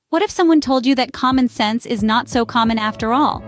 What if someone told you that common sense is not so common after all?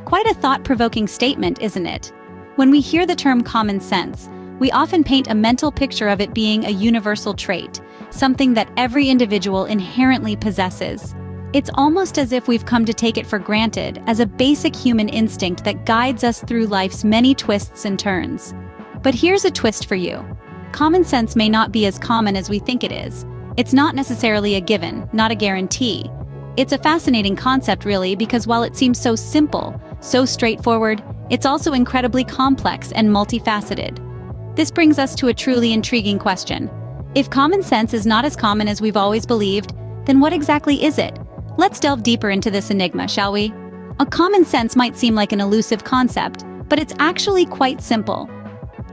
Quite a thought-provoking statement, isn't it? When we hear the term common sense, we often paint a mental picture of it being a universal trait, something that every individual inherently possesses. It's almost as if we've come to take it for granted as a basic human instinct that guides us through life's many twists and turns. But here's a twist for you. Common sense may not be as common as we think it is. It's not necessarily a given, not a guarantee. It's a fascinating concept, really, because while it seems so simple, so straightforward, it's also incredibly complex and multifaceted. This brings us to a truly intriguing question. If common sense is not as common as we've always believed, then what exactly is it? Let's delve deeper into this enigma, shall we? A common sense might seem like an elusive concept, but it's actually quite simple.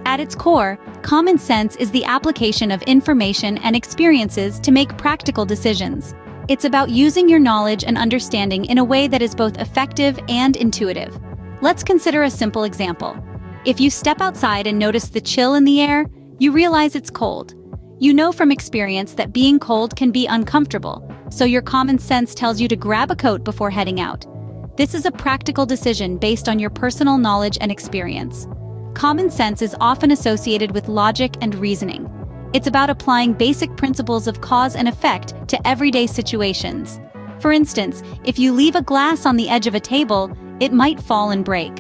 At its core, common sense is the application of information and experiences to make practical decisions. It's about using your knowledge and understanding in a way that is both effective and intuitive. Let's consider a simple example. If you step outside and notice the chill in the air, you realize it's cold. You know from experience that being cold can be uncomfortable, so your common sense tells you to grab a coat before heading out. This is a practical decision based on your personal knowledge and experience. Common sense is often associated with logic and reasoning. It's about applying basic principles of cause and effect to everyday situations. For instance, if you leave a glass on the edge of a table, it might fall and break.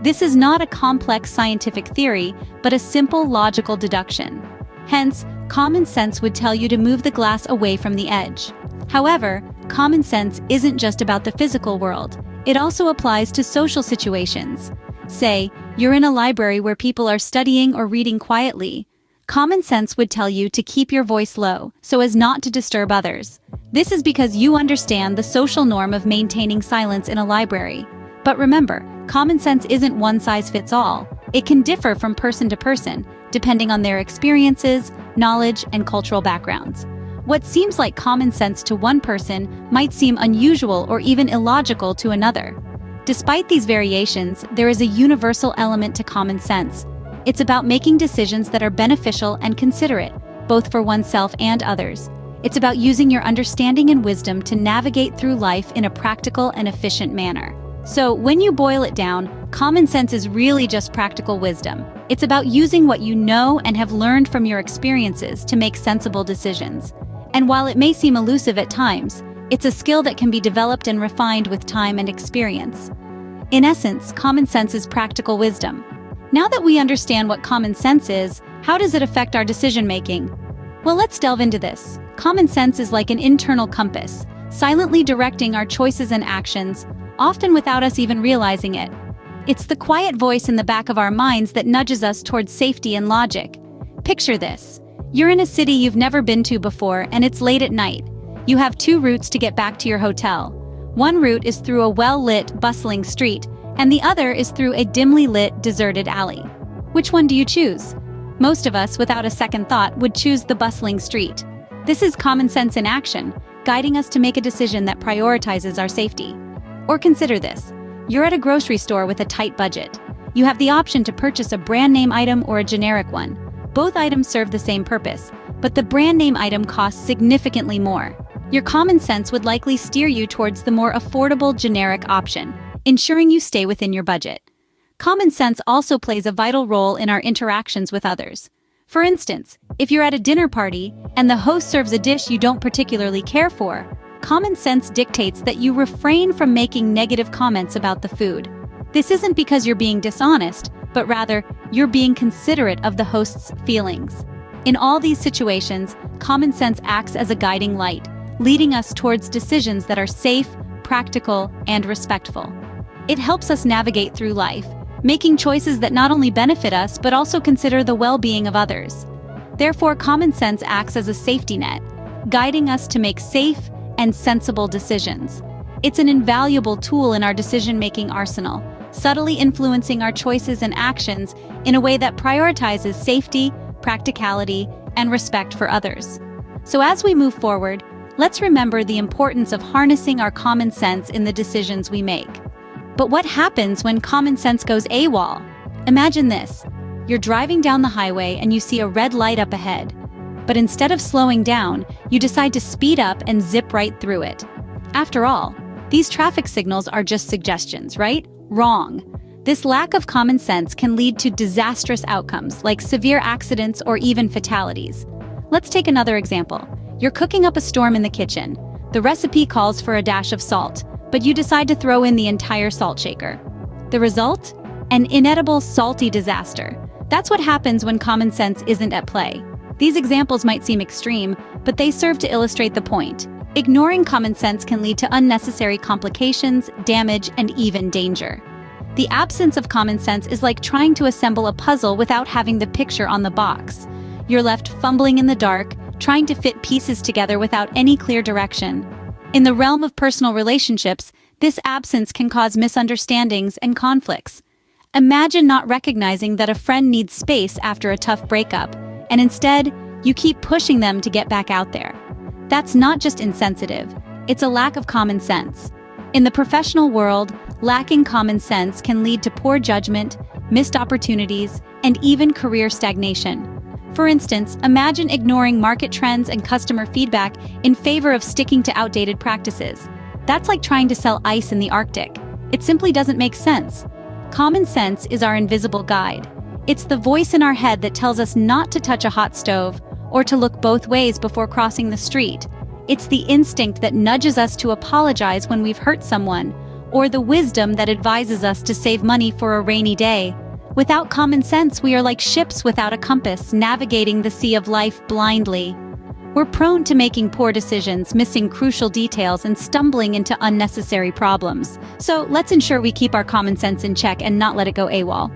This is not a complex scientific theory, but a simple logical deduction. Hence, common sense would tell you to move the glass away from the edge. However, common sense isn't just about the physical world. It also applies to social situations. Say, you're in a library where people are studying or reading quietly. Common sense would tell you to keep your voice low, so as not to disturb others. This is because you understand the social norm of maintaining silence in a library. But remember, common sense isn't one size fits all. It can differ from person to person, depending on their experiences, knowledge, and cultural backgrounds. What seems like common sense to one person might seem unusual or even illogical to another. Despite these variations, there is a universal element to common sense. It's about making decisions that are beneficial and considerate, both for oneself and others. It's about using your understanding and wisdom to navigate through life in a practical and efficient manner. So, when you boil it down, common sense is really just practical wisdom. It's about using what you know and have learned from your experiences to make sensible decisions. And while it may seem elusive at times, it's a skill that can be developed and refined with time and experience. In essence, common sense is practical wisdom. Now that we understand what common sense is, how does it affect our decision-making? Well, let's delve into this. Common sense is like an internal compass, silently directing our choices and actions, often without us even realizing it. It's the quiet voice in the back of our minds that nudges us towards safety and logic. Picture this. You're in a city you've never been to before, and it's late at night. You have two routes to get back to your hotel. One route is through a well-lit, bustling street, and the other is through a dimly lit, deserted alley. Which one do you choose? Most of us, without a second thought, would choose the bustling street. This is common sense in action, guiding us to make a decision that prioritizes our safety. Or consider this. You're at a grocery store with a tight budget. You have the option to purchase a brand name item or a generic one. Both items serve the same purpose, but the brand name item costs significantly more. Your common sense would likely steer you towards the more affordable generic option, ensuring you stay within your budget. Common sense also plays a vital role in our interactions with others. For instance, if you're at a dinner party and the host serves a dish you don't particularly care for, common sense dictates that you refrain from making negative comments about the food. This isn't because you're being dishonest, but rather, you're being considerate of the host's feelings. In all these situations, common sense acts as a guiding light, leading us towards decisions that are safe, practical, and respectful. It helps us navigate through life, making choices that not only benefit us but also consider the well-being of others. Therefore, common sense acts as a safety net, guiding us to make safe and sensible decisions. It's an invaluable tool in our decision-making arsenal, subtly influencing our choices and actions in a way that prioritizes safety, practicality, and respect for others. So as we move forward, let's remember the importance of harnessing our common sense in the decisions we make. But what happens when common sense goes AWOL? Imagine this. You're driving down the highway and you see a red light up ahead. But instead of slowing down, you decide to speed up and zip right through it. After all, these traffic signals are just suggestions, right? Wrong. This lack of common sense can lead to disastrous outcomes like severe accidents or even fatalities. Let's take another example. You're cooking up a storm in the kitchen. The recipe calls for a dash of salt, but you decide to throw in the entire salt shaker. The result? An inedible, salty disaster. That's what happens when common sense isn't at play. These examples might seem extreme, but they serve to illustrate the point. Ignoring common sense can lead to unnecessary complications, damage, and even danger. The absence of common sense is like trying to assemble a puzzle without having the picture on the box. You're left fumbling in the dark, trying to fit pieces together without any clear direction. In the realm of personal relationships, this absence can cause misunderstandings and conflicts. Imagine not recognizing that a friend needs space after a tough breakup, and instead, you keep pushing them to get back out there. That's not just insensitive, it's a lack of common sense. In the professional world, lacking common sense can lead to poor judgment, missed opportunities, and even career stagnation. For instance, imagine ignoring market trends and customer feedback in favor of sticking to outdated practices. That's like trying to sell ice in the Arctic. It simply doesn't make sense. Common sense is our invisible guide. It's the voice in our head that tells us not to touch a hot stove or to look both ways before crossing the street. It's the instinct that nudges us to apologize when we've hurt someone, or the wisdom that advises us to save money for a rainy day. Without common sense, we are like ships without a compass, navigating the sea of life blindly. We're prone to making poor decisions, missing crucial details, and stumbling into unnecessary problems. So let's ensure we keep our common sense in check and not let it go AWOL.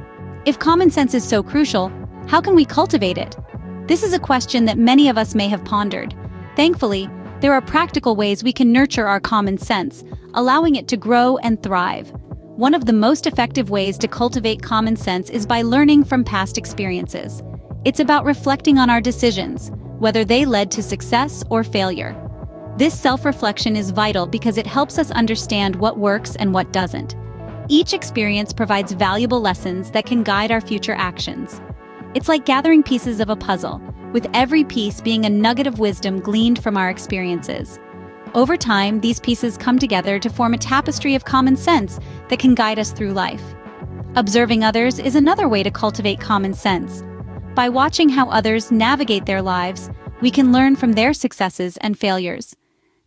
If common sense is so crucial, how can we cultivate it? This is a question that many of us may have pondered. Thankfully, there are practical ways we can nurture our common sense, allowing it to grow and thrive. One of the most effective ways to cultivate common sense is by learning from past experiences. It's about reflecting on our decisions, whether they led to success or failure. This self-reflection is vital because it helps us understand what works and what doesn't. Each experience provides valuable lessons that can guide our future actions. It's like gathering pieces of a puzzle, with every piece being a nugget of wisdom gleaned from our experiences. Over time, these pieces come together to form a tapestry of common sense that can guide us through life. Observing others is another way to cultivate common sense. By watching how others navigate their lives, we can learn from their successes and failures.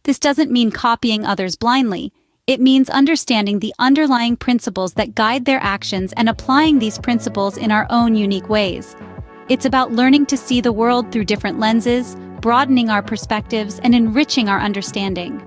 This doesn't mean copying others blindly. It means understanding the underlying principles that guide their actions and applying these principles in our own unique ways. It's about learning to see the world through different lenses, broadening our perspectives, and enriching our understanding.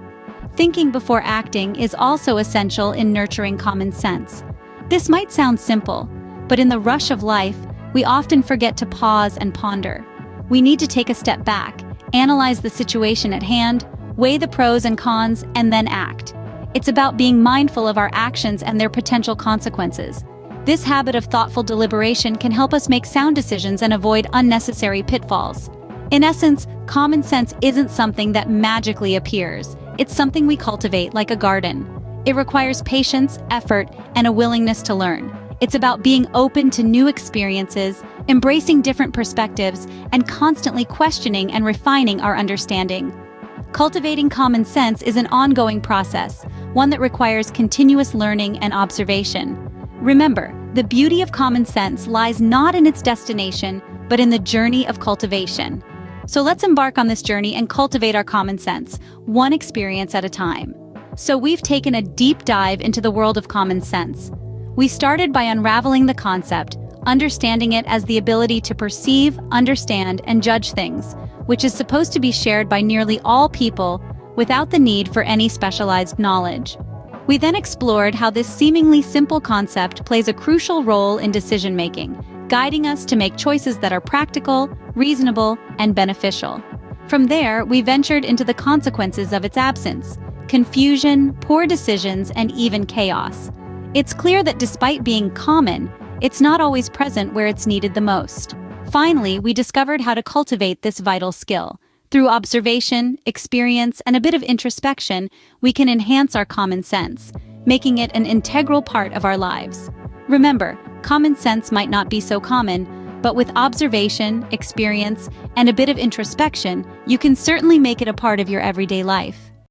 Thinking before acting is also essential in nurturing common sense. This might sound simple, but in the rush of life, we often forget to pause and ponder. We need to take a step back, analyze the situation at hand, weigh the pros and cons, and then act. It's about being mindful of our actions and their potential consequences. This habit of thoughtful deliberation can help us make sound decisions and avoid unnecessary pitfalls. In essence, common sense isn't something that magically appears. It's something we cultivate like a garden. It requires patience, effort, and a willingness to learn. It's about being open to new experiences, embracing different perspectives, and constantly questioning and refining our understanding. Cultivating common sense is an ongoing process, one that requires continuous learning and observation. Remember, the beauty of common sense lies not in its destination, but in the journey of cultivation. So let's embark on this journey and cultivate our common sense, one experience at a time. So we've taken a deep dive into the world of common sense. We started by unraveling the concept, understanding it as the ability to perceive, understand, and judge things, which is supposed to be shared by nearly all people without the need for any specialized knowledge. We then explored how this seemingly simple concept plays a crucial role in decision-making, guiding us to make choices that are practical, reasonable, and beneficial. From there, we ventured into the consequences of its absence: confusion, poor decisions, and even chaos. It's clear that despite being common, it's not always present where it's needed the most. Finally, we discovered how to cultivate this vital skill. Through observation, experience, and a bit of introspection, we can enhance our common sense, making it an integral part of our lives. Remember, common sense might not be so common, but with observation, experience, and a bit of introspection, you can certainly make it a part of your everyday life.